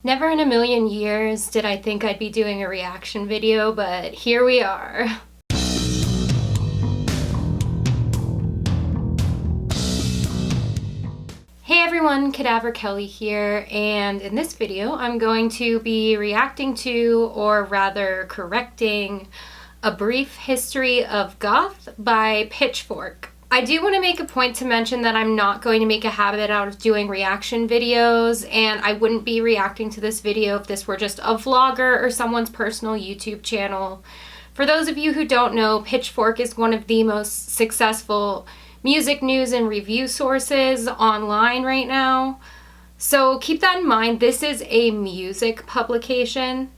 Never in a million years did I think I'd be doing a reaction video, but here we are. Hey everyone, Cadaver Kelly here, and in this video I'm going to be reacting to, or rather correcting, A Brief History of Goth by Pitchfork. I do want to make a point to mention that I'm not going to make a habit out of doing reaction videos, and I wouldn't be reacting to this video if this were just a vlogger or someone's personal YouTube channel. For those of you who don't know, Pitchfork is one of the most successful music news and review sources online right now. So keep that in mind, this is a music publication.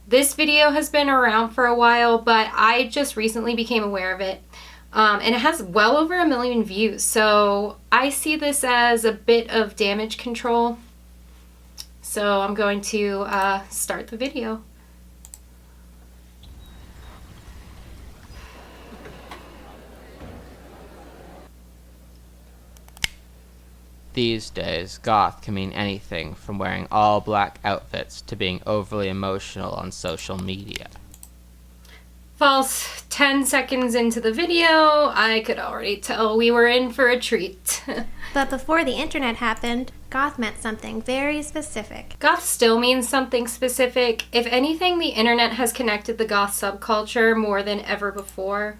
This video has been around for a while, but I just recently became aware of it. And it has well over 1 million views, so I see this as a bit of damage control. So I'm going to start the video. These days, goth can mean anything from wearing all black outfits to being overly emotional on social media. False. 10 seconds into the video, I could already tell we were in for a treat. But before the internet happened, goth meant something very specific. Goth still means something specific. If anything, the internet has connected the goth subculture more than ever before.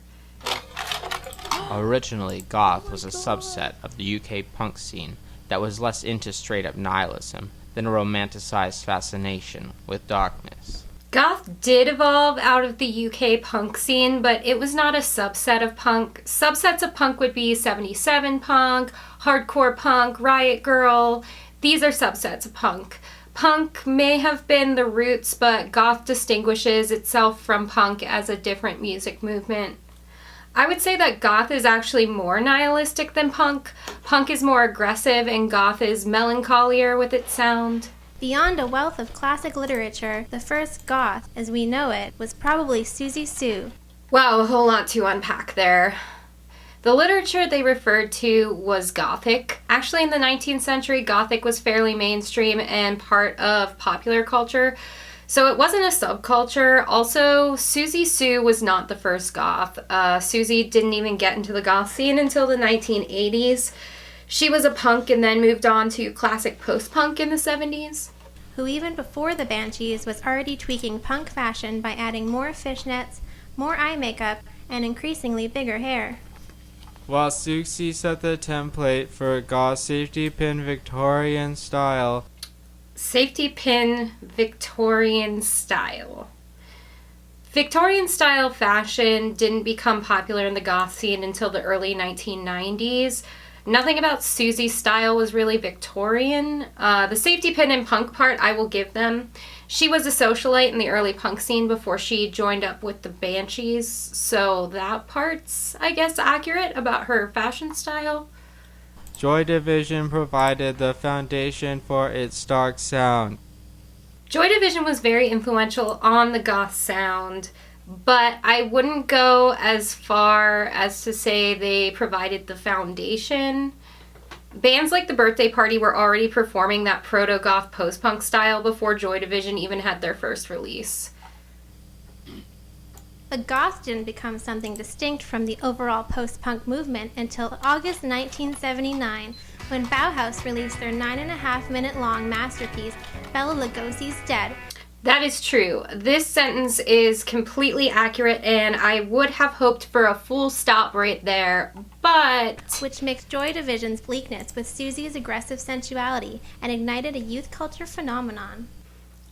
Originally, goth was a subset of the UK punk scene that was less into straight-up nihilism than a romanticized fascination with darkness. Goth did evolve out of the UK punk scene, but it was not a subset of punk. Subsets of punk would be 77 punk, hardcore punk, riot girl. These are subsets of punk. Punk may have been the roots, but goth distinguishes itself from punk as a different music movement. I would say that goth is actually more nihilistic than punk. Punk is more aggressive and goth is melancholier with its sound. Beyond a wealth of classic literature, the first goth, as we know it, was probably Siouxsie. Wow, a whole lot to unpack there. The literature they referred to was Gothic. Actually, in the 19th century, Gothic was fairly mainstream and part of popular culture, so it wasn't a subculture. Also, Siouxsie was not the first goth. Siouxsie didn't even get into the goth scene until the 1980s. She was a punk and then moved on to classic post-punk in the 70s. Who even before the Banshees was already tweaking punk fashion by adding more fishnets, more eye makeup, and increasingly bigger hair. While Siouxsie set the template for goth safety pin Victorian style. Safety pin Victorian style. Victorian style fashion didn't become popular in the goth scene until the early 1990s. Nothing about Siouxsie's style was really Victorian. The safety pin and punk part, I will give them. She was a socialite in the early punk scene before she joined up with the Banshees, so that part's, I guess, accurate about her fashion style. Joy Division provided the foundation for its dark sound. Joy Division was very influential on the goth sound, but I wouldn't go as far as to say they provided the foundation. Bands like The Birthday Party were already performing that proto-goth post-punk style before Joy Division even had their first release. But goth didn't become something distinct from the overall post-punk movement until August 1979, when Bauhaus released their 9.5-minute-long masterpiece, Bela Lugosi's Dead. That is true. This sentence is completely accurate, and I would have hoped for a full stop right there, but... Which mixed Joy Division's bleakness with Siouxsie's aggressive sensuality and ignited a youth culture phenomenon.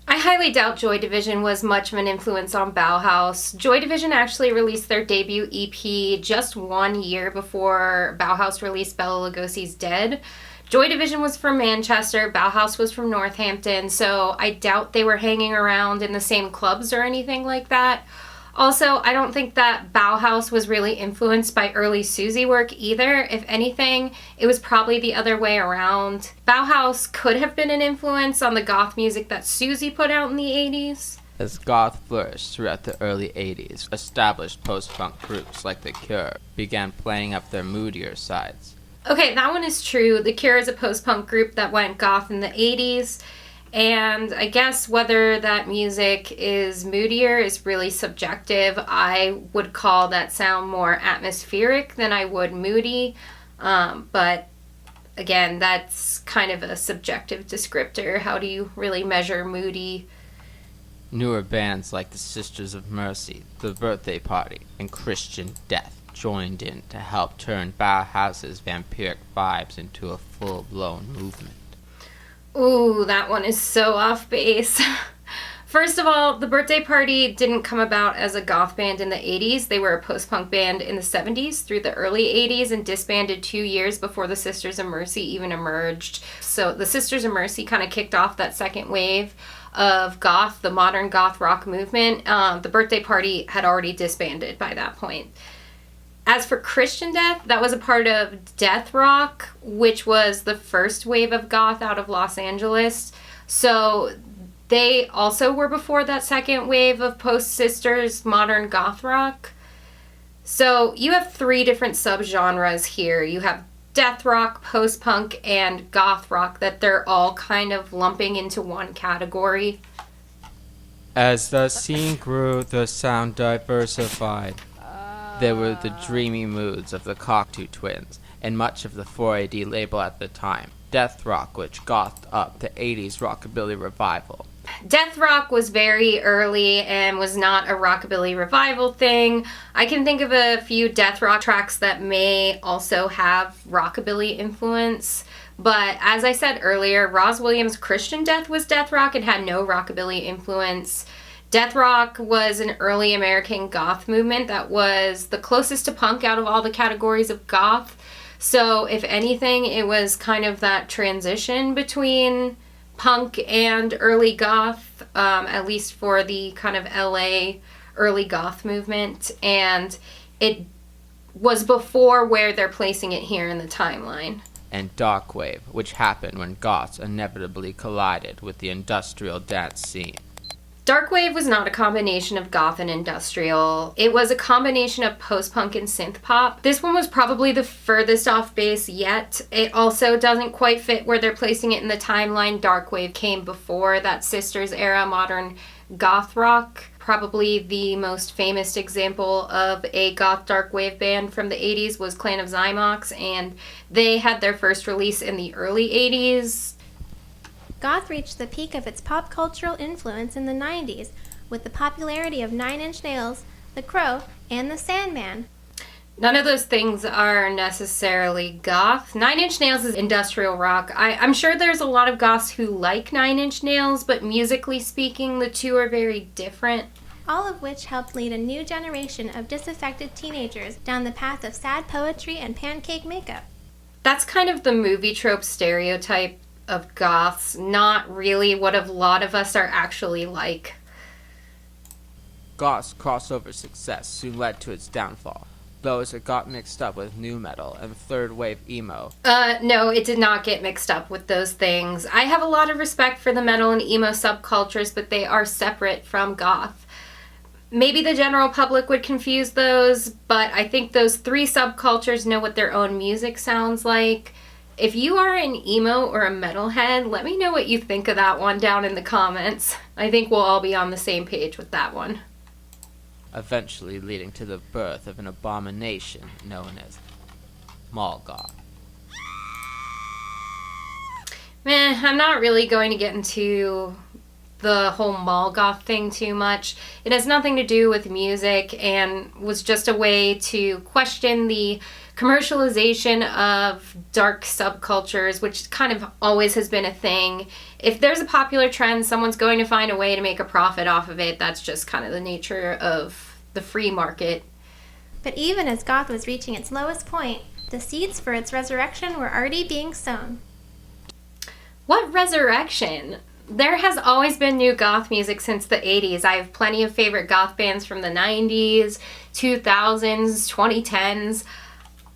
I highly doubt Joy Division was much of an influence on Bauhaus. Joy Division actually released their debut EP just 1 year before Bauhaus released Bela Lugosi's Dead. Joy Division was from Manchester, Bauhaus was from Northampton, so I doubt they were hanging around in the same clubs or anything like that. Also, I don't think that Bauhaus was really influenced by early Siouxsie work either. If anything, it was probably the other way around. Bauhaus could have been an influence on the goth music that Siouxsie put out in the 80s. As goth flourished throughout the early 80s, established post-punk groups like The Cure began playing up their moodier sides. Okay, that one is true. The Cure is a post-punk group that went goth in the 80s, And I guess whether that music is moodier is really subjective. I would call that sound more atmospheric than I would moody. But again, that's kind of a subjective descriptor. How do you really measure moody? Newer bands like the Sisters of Mercy, The Birthday Party, and Christian Death joined in to help turn Bauhaus's vampiric vibes into a full-blown movement. Ooh, that one is so off base. First of all, The Birthday Party didn't come about as a goth band in the 80s. They were a post-punk band in the 70s through the early 80s and disbanded 2 years before the Sisters of Mercy even emerged. So the Sisters of Mercy kind of kicked off that second wave of goth, the modern goth rock movement. The Birthday Party had already disbanded by that point. As for Christian Death, that was a part of death rock, which was the first wave of goth out of Los Angeles. So they also were before that second wave of post-Sisters modern goth rock. So you have 3 different subgenres here. You have death rock, post-punk, and goth rock that they're all kind of lumping into one category. As the scene grew, the sound diversified. There were the dreamy moods of the Cocteau Twins, and much of the 4AD label at the time, death rock, which gothed up the 80s rockabilly revival. Death rock was very early and was not a rockabilly revival thing. I can think of a few death rock tracks that may also have rockabilly influence. But as I said earlier, Roz Williams' Christian Death was death rock and had no rockabilly influence. Death rock was an early American goth movement that was the closest to punk out of all the categories of goth. So if anything, it was kind of that transition between punk and early goth, at least for the kind of LA early goth movement. And it was before where they're placing it here in the timeline. And dark wave, which happened when goths inevitably collided with the industrial dance scene. Darkwave was not a combination of goth and industrial. It was a combination of post-punk and synth-pop. This one was probably the furthest off base yet. It also doesn't quite fit where they're placing it in the timeline. Darkwave came before that Sisters era modern goth rock. Probably the most famous example of a goth darkwave band from the 80s was Clan of Zymox, and they had their first release in the early 80s. Goth reached the peak of its pop cultural influence in the 90s with the popularity of Nine Inch Nails, The Crow, and The Sandman. None of those things are necessarily goth. Nine Inch Nails is industrial rock. I'm sure there's a lot of goths who like Nine Inch Nails, but musically speaking, the two are very different. All of which helped lead a new generation of disaffected teenagers down the path of sad poetry and pancake makeup. That's kind of the movie trope stereotype of goths, not really what a lot of us are actually like. Goth's crossover success soon led to its downfall, though as it got mixed up with nu metal and third wave emo. No, it did not get mixed up with those things. I have a lot of respect for the metal and emo subcultures, but they are separate from goth. Maybe the general public would confuse those, but I think those 3 subcultures know what their own music sounds like. If you are an emo or a metalhead, let me know what you think of that one down in the comments. I think we'll all be on the same page with that one. Eventually leading to the birth of an abomination known as mall goth. I'm not really going to get into the whole mall goth thing too much. It has nothing to do with music and was just a way to question the commercialization of dark subcultures, which kind of always has been a thing. If there's a popular trend, someone's going to find a way to make a profit off of it. That's just kind of the nature of the free market. But even as goth was reaching its lowest point, the seeds for its resurrection were already being sown. What resurrection? There has always been new goth music since the 80s. I have plenty of favorite goth bands from the 90s, 2000s, 2010s.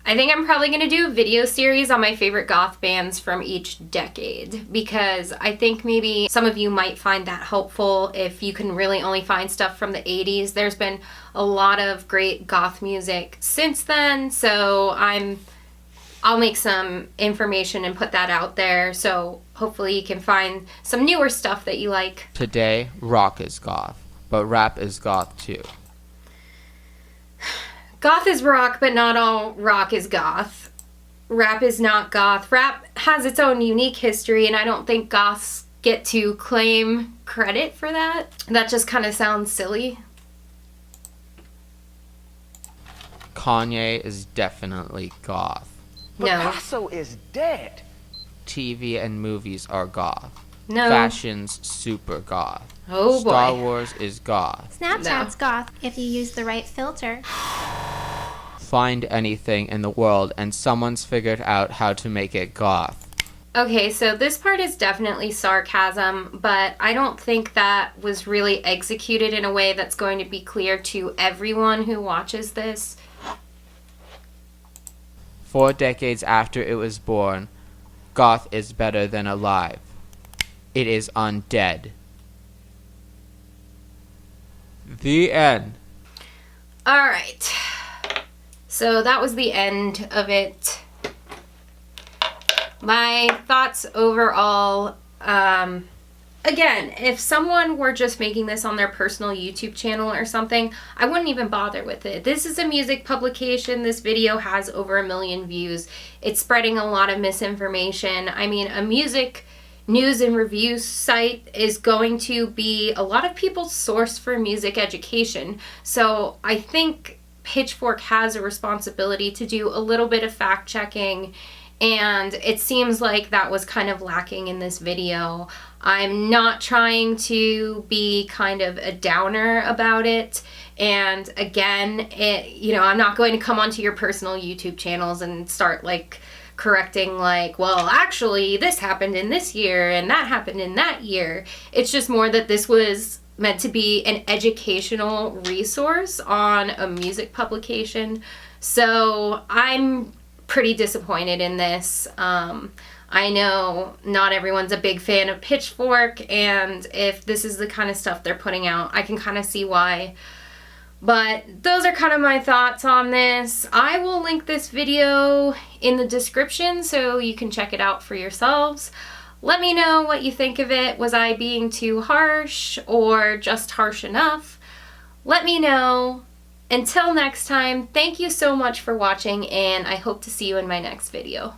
I think I'm probably going to do a video series on my favorite goth bands from each decade, because I think maybe some of you might find that helpful if you can really only find stuff from the 80s. There's been a lot of great goth music since then, so I'm I'll make some information and put that out there, so hopefully you can find some newer stuff that you like. Today, rock is goth, but rap is goth too. Goth is rock, but not all rock is goth. Rap is not goth. Rap has its own unique history, and I don't think goths get to claim credit for that. That just kind of sounds silly. Kanye is definitely goth. No. Picasso is dead. TV and movies are goth. No. Fashion's super goth. Oh boy. Star Wars is goth. Snapchat's goth if you use the right filter. Find anything in the world and someone's figured out how to make it goth. Okay, so this part is definitely sarcasm, but I don't think that was really executed in a way that's going to be clear to everyone who watches this. 4 decades after it was born, goth is better than alive. It is undead. The end. Alright. So that was the end of it. My thoughts overall, again, if someone were just making this on their personal YouTube channel or something, I wouldn't even bother with it. This is a music publication. This video has over 1 million views. It's spreading a lot of misinformation. I mean, a music news and review site is going to be a lot of people's source for music education. So I think Pitchfork has a responsibility to do a little bit of fact checking, and it seems like that was kind of lacking in this video. I'm not trying to be kind of a downer about it, and again, I'm not going to come onto your personal YouTube channels and start like correcting like, well, actually this happened in this year and that happened in that year. It's just more that this was meant to be an educational resource on a music publication. So I'm pretty disappointed in this. I know not everyone's a big fan of Pitchfork, and if this is the kind of stuff they're putting out, I can kind of see why. But those are kind of my thoughts on this. I will link this video in the description so you can check it out for yourselves. Let me know what you think of it. Was I being too harsh or just harsh enough? Let me know. Until next time, thank you so much for watching, and I hope to see you in my next video.